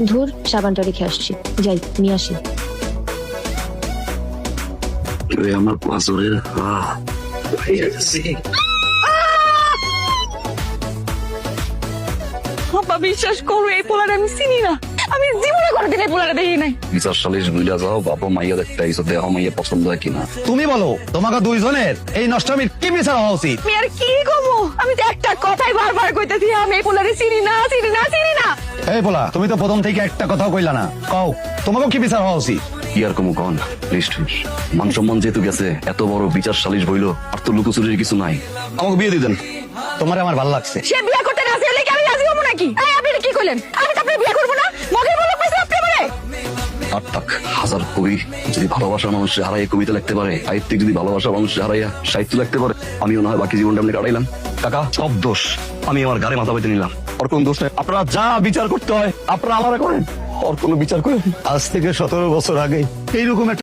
ধুর, সাবানটা রেখে আসছি, যাই নিয়ে আসি। আমার পাঁচরের বিশ্বাস করো, এই পোলারে আমি চিনি না। আমি জীবনে কোনোদিন এই পোলারে দেখি নাই। বিচার সালিশ বুঝা যাও, বাবা মাইয়া দেখতে আইসো, দেহ মাইয়া পছন্দ হয় কিনা। তুমি বলো, তোমাকে দুইজনের এই নষ্টমীর কি বিচার হওয়া উচিত? আমি আর কি কমু? আমি তো একটা কথাই বারবার কইতেছি, আমি এই পোলারে চিনি না, চিনি না, চিনি না। এই বলা, তুমি তো প্রথম থেকে একটা কথাও কইলা না। কও, তোমাকে কি বিচার হওয়া উচিত? কি আর কমু কন, নিষ্ঠুর। মান সম্মান যেহেতু গেছে, এত বড় বিচার সালিশ বইলো, আর তো লুকোচুরির কিছু নাই। আমাকে বিয়ে দিয়ে দেন। তোমার আমার ভালো লাগছে। সে বিয়ে করতে রাজি হলে কি আমি রাজি হবো নাকি? এই আপনি কি কইলেন? আমি তো আপনার বিয়ে করবো না। মগের বলক পাইছেন আপনি আমারে। আর তাক হাজার কবি যদি ভালোবাসার মানুষের হারাই কবিতা লিখতে পারে, সাহিত্যিক যদি ভালোবাসার মানুষের হারাইয়া সাহিত্য লিখতে পারে, আমিও না হয় বাকি জীবনটা আমি কাটাইলাম। কাকা, সব দোষ আমি আমার গাড়ি মাথা পেতে নিলাম। ওর কোন দোষ নাই। আপনারা যা বিচার করতে হয় আপনারা আমারে করেন, ওর কোনো বিচার করেন। আজ থেকে 17 বছর আগে এইরকম